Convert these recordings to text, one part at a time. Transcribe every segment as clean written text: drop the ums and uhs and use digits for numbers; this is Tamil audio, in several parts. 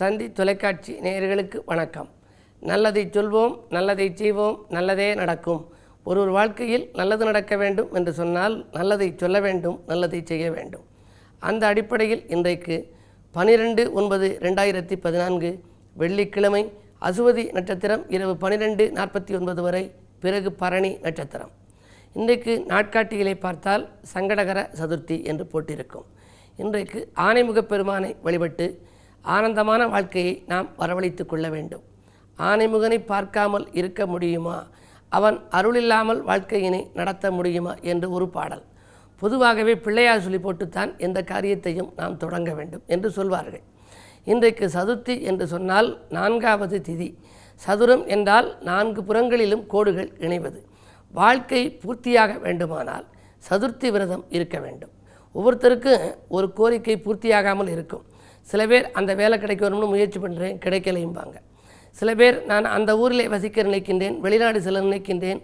தந்தி தொலைக்காட்சி நேயர்களுக்கு வணக்கம். நல்லதை சொல்வோம், நல்லதை செய்வோம், நல்லதே நடக்கும். ஒரு வாழ்க்கையில் நல்லது நடக்க வேண்டும் என்று சொன்னால் நல்லதை சொல்ல வேண்டும், நல்லதை செய்ய வேண்டும். அந்த அடிப்படையில் இன்றைக்கு 12/9/2014 வெள்ளிக்கிழமை அசுவதி நட்சத்திரம் இரவு 12:49 வரை, பிறகு பரணி நட்சத்திரம். இன்றைக்கு நாட்காட்டிகளை பார்த்தால் சங்கடகர சதுர்த்தி என்று போட்டிருக்கும். இன்றைக்கு ஆனைமுகப் பெருமானை வழிபட்டு ஆனந்தமான வாழ்க்கையை நாம் வரவழைத்து கொள்ள வேண்டும். ஆனைமுகனை பார்க்காமல் இருக்க முடியுமா, அவன் அருளில்லாமல் வாழ்க்கையினை நடத்த முடியுமா என்று ஒரு பாடல். பொதுவாகவே பிள்ளையார் சொல்லி போட்டுத்தான் எந்த காரியத்தையும் நாம் தொடங்க வேண்டும் என்று சொல்வார்கள். இன்றைக்கு சதுர்த்தி என்று சொன்னால் 4வது திதி. சதுரம் என்றால் 4 புறங்களிலும் கோடுகள் இணைவது. வாழ்க்கை பூர்த்தியாக வேண்டுமானால் சதுர்த்தி விரதம் இருக்க வேண்டும். ஒவ்வொருத்தருக்கும் ஒரு கோரிக்கை பூர்த்தியாகாமல் இருக்கும். சில பேர் அந்த வேலை கிடைக்கணும்னு முயற்சி பண்ணுறேன், கிடைக்கலையும்பாங்க. சில பேர் நான் அந்த ஊரில் வசிக்க நினைக்கின்றேன், வெளிநாடு செல்ல நினைக்கின்றேன்,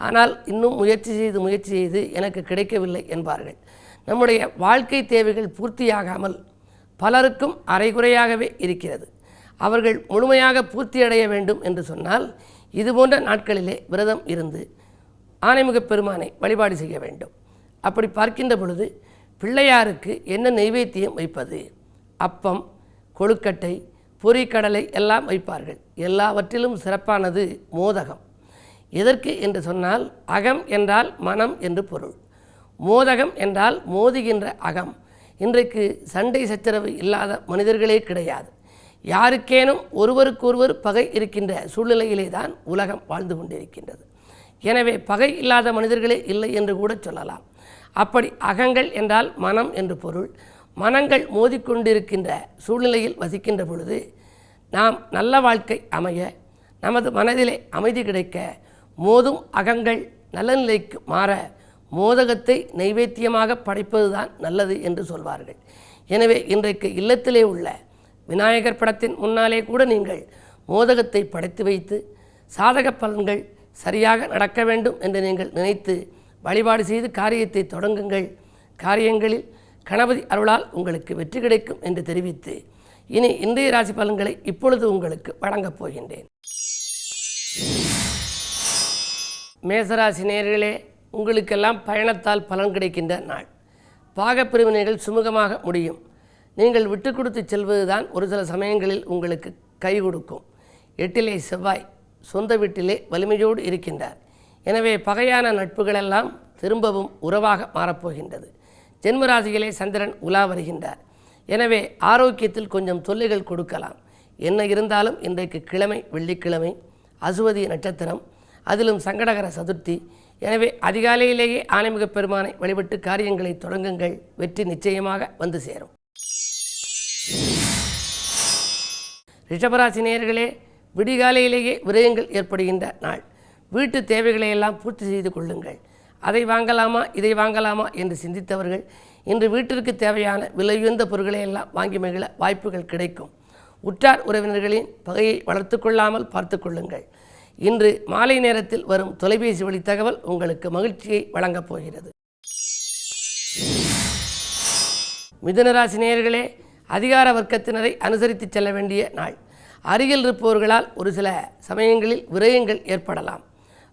ஆனால் இன்னும் முயற்சி செய்து எனக்கு கிடைக்கவில்லை என்பார்கள். நம்முடைய வாழ்க்கை தேவைகள் பூர்த்தியாகாமல் பலருக்கும் அரைகுறையாகவே இருக்கிறது. அவர்கள் முழுமையாக பூர்த்தியடைய வேண்டும் என்று சொன்னால் இதுபோன்ற நாட்களிலே விரதம் இருந்து ஆனைமுகப் பெருமானை வழிபாடு செய்ய வேண்டும். அப்படி பார்க்கின்ற பொழுது பிள்ளையாருக்கு என்ன நெய்வேத்தியம் வைப்பது? அப்பம், கொழுக்கட்டை, பொரிக்கடலை எல்லாம் வைப்பார்கள். எல்லாவற்றிலும் சிறப்பானது மோதகம். எதற்கு என்று சொன்னால் அகம் என்றால் மனம் என்று பொருள். மோதகம் என்றால் மோதுகின்ற அகம். இன்றைக்கு சண்டை சச்சரவு இல்லாத மனிதர்களே கிடையாது. யாருக்கேனும் ஒருவருக்கொருவர் பகை இருக்கின்ற சூழ்நிலையிலே தான் உலகம் வாழ்ந்து கொண்டிருக்கின்றது. எனவே பகை இல்லாத மனிதர்களே இல்லை என்று கூட சொல்லலாம். அப்படி அகங்கள் என்றால் மனம் என்று பொருள். மனங்கள் மோதிக்கொண்டிருக்கின்ற சூழ்நிலையில் வசிக்கின்ற பொழுது நாம் நல்ல வாழ்க்கை அமைய, நமது மனதிலே அமைதி கிடைக்க, மோதும் அகங்கள் நல்ல நிலைக்கு மாற மோதகத்தை நைவேத்தியமாக படைப்பதுதான் நல்லது என்று சொல்வார்கள். எனவே இன்றைக்கு இல்லத்திலே உள்ள விநாயகர் படத்தின் முன்னாலே கூட நீங்கள் மோதகத்தை படைத்து வைத்து சாதக பலன்கள் சரியாக நடக்க வேண்டும் என்று நீங்கள் நினைத்து வழிபாடு செய்து காரியத்தை தொடங்குங்கள். காரியங்களில் கணபதி அருளால் உங்களுக்கு வெற்றி கிடைக்கும் என்று தெரிவித்து இனி இன்றைய ராசி பலன்களை இப்பொழுது உங்களுக்கு வழங்கப் போகின்றேன். மேசராசி நேயர்களே, உங்களுக்கெல்லாம் பயணத்தால் பலன் கிடைக்கின்ற நாள். பாகப்பிரிவினைகள் சுமூகமாக முடியும். நீங்கள் விட்டு கொடுத்து செல்வதுதான் ஒரு சில சமயங்களில் உங்களுக்கு கை கொடுக்கும். 8லே செவ்வாய் சொந்த வீட்டிலே வலிமையோடு இருக்கின்றார். எனவே பகையான நட்புகளெல்லாம் திரும்பவும் உறவாக மாறப்போகின்றது. ஜென்மராசியிலே சந்திரன் உலா வருகின்றார். எனவே ஆரோக்கியத்தில் கொஞ்சம் தொல்லைகள் கொடுக்கலாம். என்ன இருந்தாலும் இன்றைக்கு கிழமை வெள்ளிக்கிழமை, அசுவதி நட்சத்திரம், அதிலும் சங்கடகர சதுர்த்தி. எனவே அதிகாலையிலேயே ஆனைமுகப் பெருமானை வழிபட்டு காரியங்களை தொடங்குங்கள். வெற்றி நிச்சயமாக வந்து சேரும். ரிஷபராசி நேயர்களே, விடிகாலையிலேயே விரயங்கள் ஏற்படுகின்ற நாள். வீட்டு தேவைகளை எல்லாம் பூர்த்தி செய்து கொள்ளுங்கள். அதை வாங்கலாமா இதை வாங்கலாமா என்று சிந்தித்தவர்கள் இன்று வீட்டிற்கு தேவையான விலையுயர்ந்த பொருட்களை எல்லாம் வாங்கி மகிழ வாய்ப்புகள் கிடைக்கும். உற்றார் உறவினர்களின் பகையை வளர்த்து கொள்ளாமல் பார்த்து கொள்ளுங்கள். இன்று மாலை நேரத்தில் வரும் தொலைபேசி வழி தகவல் உங்களுக்கு மகிழ்ச்சியை வழங்கப் போகிறது. மிதுனராசி நேயர்களே, அதிகார வர்க்கத்தினரை அனுசரித்து செல்ல வேண்டிய நாள். அருகில் இருப்பவர்களால் ஒரு சில சமயங்களில் விரயங்கள் ஏற்படலாம்.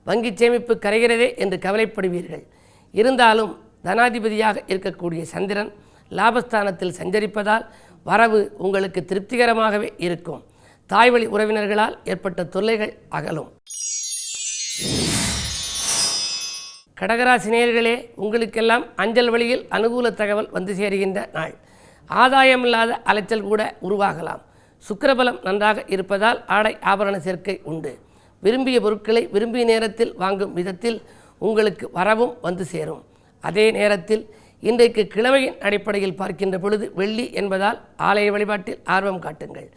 வங்கி சேமிப்பு கரைகிறதே என்று கவலைப்படுவீர்கள். இருந்தாலும் தனாதிபதியாக இருக்கக்கூடிய சந்திரன் லாபஸ்தானத்தில் சஞ்சரிப்பதால் வரவு உங்களுக்கு திருப்திகரமாகவே இருக்கும். தாய்வழி உறவினர்களால் ஏற்பட்ட தொல்லைகள் அகலும். கடகராசி நேயர்களே, உங்களுக்கெல்லாம் அஞ்சல் வழியில் அனுகூல தகவல் வந்து சேருகின்ற நாள். ஆதாயமில்லாத அலைச்சல் கூட உருவாகலாம். சுக்கிரபலம் நன்றாக இருப்பதால் ஆடை ஆபரண சேர்க்கை உண்டு. விரும்பிய பொருட்களை விரும்பிய நேரத்தில் வாங்கும் விதத்தில் உங்களுக்கு வரவும் வந்து சேரும். அதே நேரத்தில் இன்றைக்கு கிழமையின் அடிப்படையில் பார்க்கின்ற பொழுது வெள்ளி என்பதால் ஆலய வழிபாட்டில் ஆர்வம் காட்டுங்கள்.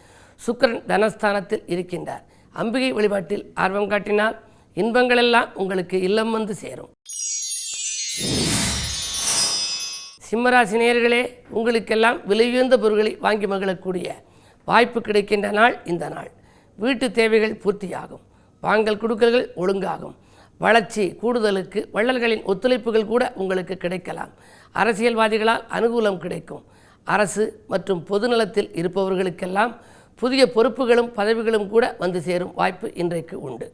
சுக்கிரன் தனஸ்தானத்தில் இருக்கின்றார். அம்பிகை வழிபாட்டில் ஆர்வம் காட்டினால் இன்பங்களெல்லாம் உங்களுக்கு இல்லம் வந்து சேரும். சிம்மராசி நேயர்களே, உங்களுக்கெல்லாம் விலையுயர்ந்த பொருட்களை வாங்கி மகிழக்கூடிய வாய்ப்பு கிடைக்கின்ற நாள் இந்த நாள். வீட்டு தேவைகள் பூர்த்தியாகும். வாங்கல் கொடுக்கல்கள் ஒழுங்காகும். வளர்ச்சி கூடுதலுக்கு வள்ளல்களின் ஒத்துழைப்புகள் கூட உங்களுக்கு கிடைக்கலாம். அரசியல்வாதிகளால் அனுகூலம் கிடைக்கும். அரசு மற்றும் பொதுநலத்தில் இருப்பவர்களுக்கெல்லாம் புதிய பொறுப்புகளும் பதவிகளும் கூட வந்து சேரும் வாய்ப்பு இன்றைக்கு உண்டு.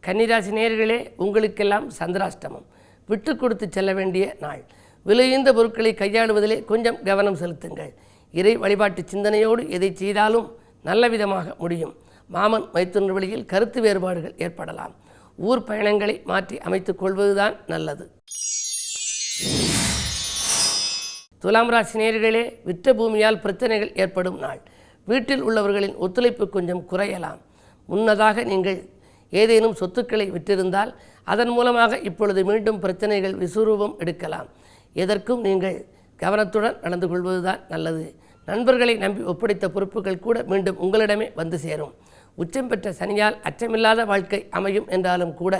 கன்னிராசி நேயர்களே, உங்களுக்கெல்லாம் சந்திராஷ்டமம். விட்டு கொடுத்து செல்ல வேண்டிய நாள். விலையுந்த பொருட்களை கையாளுவதிலே கொஞ்சம் கவனம் செலுத்துங்கள். இறை வழிபாட்டு சிந்தனையோடு எதை செய்தாலும் நல்ல விதமாக முடியும். மாமன் மைத்துனர் வழியில் கருத்து வேறுபாடுகள் ஏற்படலாம். ஊர் பயணங்களை மாற்றி அமைத்துக் கொள்வதுதான் நல்லது. துலாம் ராசி நேயர்களே, விற்ற பூமியால் பிரச்சனைகள் ஏற்படும் நாள். வீட்டில் உள்ளவர்களின் ஒத்துழைப்பு கொஞ்சம் குறையலாம். முன்னதாக நீங்கள் ஏதேனும் சொத்துக்களை விற்றிருந்தால் அதன் மூலமாக இப்பொழுது மீண்டும் பிரச்சனைகள் விசுரூபம் எடுக்கலாம். எதற்கும் நீங்கள் கவனத்துடன் நடந்து கொள்வதுதான் நல்லது. நண்பர்களை நம்பி ஒப்படைத்த பொறுப்புகள் கூட மீண்டும் உங்களிடமே வந்து சேரும். உச்சம் பெற்ற சனியால் அச்சமில்லாத வாழ்க்கை அமையும் என்றாலும் கூட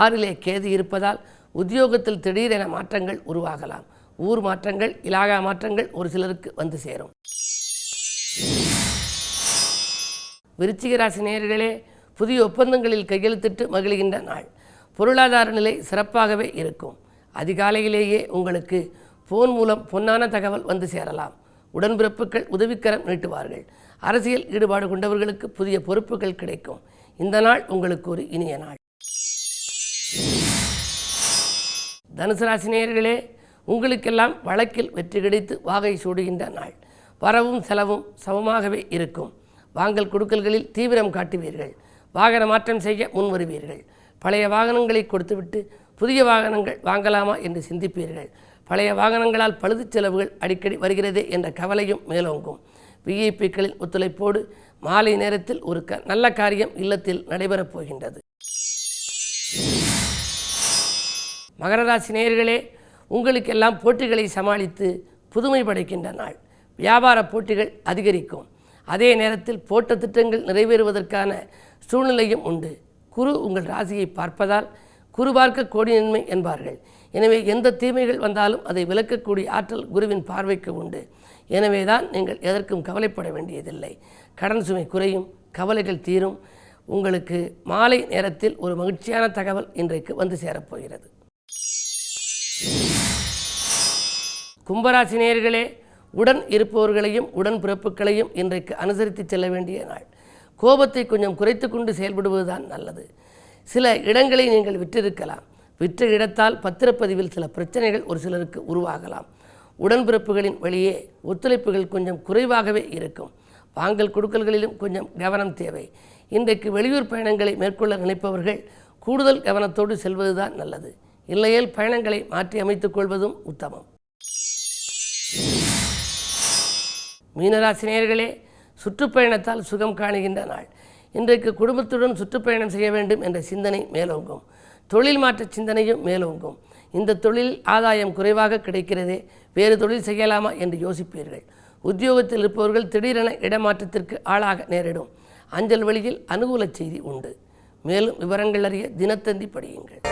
6லே கேது இருப்பதால் உத்தியோகத்தில் திடீரென மாற்றங்கள் உருவாகலாம். ஊர் மாற்றங்கள், இலாகா மாற்றங்கள் ஒரு சிலருக்கு வந்து சேரும். விருச்சிக ராசி நேயர்களே, புதிய ஒப்பந்தங்களில் கையெழுத்திட்டு மகிழ்கின்ற நாள். பொருளாதார நிலை சிறப்பாகவே இருக்கும். அதிகாலையிலேயே உங்களுக்கு போன் மூலம் பொன்னான தகவல் வந்து சேரலாம். உடன்பிறப்புகள் உதவிக்கரம் நீட்டுவார்கள். அரசியல் ஈடுபாடு கொண்டவர்களுக்கு புதிய பொறுப்புகள் கிடைக்கும். இந்த நாள் உங்களுக்கு ஒரு இனிய நாள். தனுசு ராசி நேயர்களே, உங்களுக்கெல்லாம் வழக்கில் வெற்றி கிடைத்து வாகை சூடுகின்ற நாள். வரவும் செலவும் சமமாகவே இருக்கும். வாங்கல் கொடுக்கல்களில் தீவிரம் காட்டுவீர்கள். வாகன மாற்றம் செய்ய முன்வருவீர்கள். பழைய வாகனங்களை கொடுத்துவிட்டு புதிய வாகனங்கள் வாங்கலாமா என்று சிந்திப்பீர்கள். பழைய வாகனங்களால் பழுது செலவுகள் அடிக்கடி வருகிறதே என்ற கவலையும் மேலோங்கும். விஐபிக்களின் ஒத்துழைப்போடு மாலை நேரத்தில் ஒரு நல்ல காரியம் இல்லத்தில் நடைபெறப் போகின்றது. மகர ராசி நேயர்களே, உங்களுக்கெல்லாம் போட்டிகளை சமாளித்து புதுமை படைக்கின்ற நாள். வியாபார போட்டிகள் அதிகரிக்கும். அதே நேரத்தில் போட்ட திட்டங்கள் நிறைவேறுவதற்கான சூழ்நிலையும் உண்டு. குரு உங்கள் ராசியை பார்ப்பதால் குரு பார்க்க கோடி நன்மை என்பார்கள். எனவே எந்த தீமைகள் வந்தாலும் அதை விலக்கக்கூடிய ஆற்றல் குருவின் பார்வைக்கு உண்டு. எனவே தான் நீங்கள் எதற்கும் கவலைப்பட வேண்டியதில்லை. கடன் சுமை குறையும், கவலைகள் தீரும். உங்களுக்கு மாலை நேரத்தில் ஒரு மகிழ்ச்சியான தகவல் இன்றைக்கு வந்து சேரப்போகிறது. கும்பராசி நேயர்களே, உடன் இருப்பவர்களையும் உடன் பிறப்புகளையும் இன்றைக்கு அனுசரித்து செல்ல வேண்டிய நாள். கோபத்தை கொஞ்சம் குறைத்து கொண்டு செயல்படுவதுதான் நல்லது. சில இடங்களை நீங்கள் விற்றிருக்கலாம். விற்ற இடத்தால் பத்திரப்பதிவில் சில பிரச்சனைகள் ஒரு சிலருக்கு உருவாகலாம். உடன்பிறப்புகளின் வழியே ஒத்துழைப்புகள் கொஞ்சம் குறைவாகவே இருக்கும். வாங்கல் கொடுக்கல்களிலும் கொஞ்சம் கவனம் தேவை. இன்றைக்கு வெளியூர் பயணங்களை மேற்கொள்ள நினைப்பவர்கள் கூடுதல் கவனத்தோடு செல்வதுதான் நல்லது. இல்லையேல் பயணங்களை மாற்றி அமைத்துக் கொள்வதும் உத்தமம். மீனராசி நேயர்களே, சுற்றுப்பயணத்தால் சுகம் காணுகின்ற நாள். இன்றைக்கு குடும்பத்துடன் சுற்றுப்பயணம் செய்ய வேண்டும் என்ற சிந்தனை மேலோங்கும். தொழில் மாற்ற சிந்தனையும் மேலோங்கும். இந்த தொழில் ஆதாயம் குறைவாக கிடைக்கிறதே, வேறு தொழில் செய்யலாமா என்று யோசிப்பீர்கள். உத்தியோகத்தில் இருப்பவர்கள் திடீரென இடமாற்றத்திற்கு ஆளாக நேரிடும். அஞ்சல் வழியில் அனுகூல செய்தி உண்டு. மேலும் விவரங்கள் அறிய தினத்தந்தி படியுங்கள்.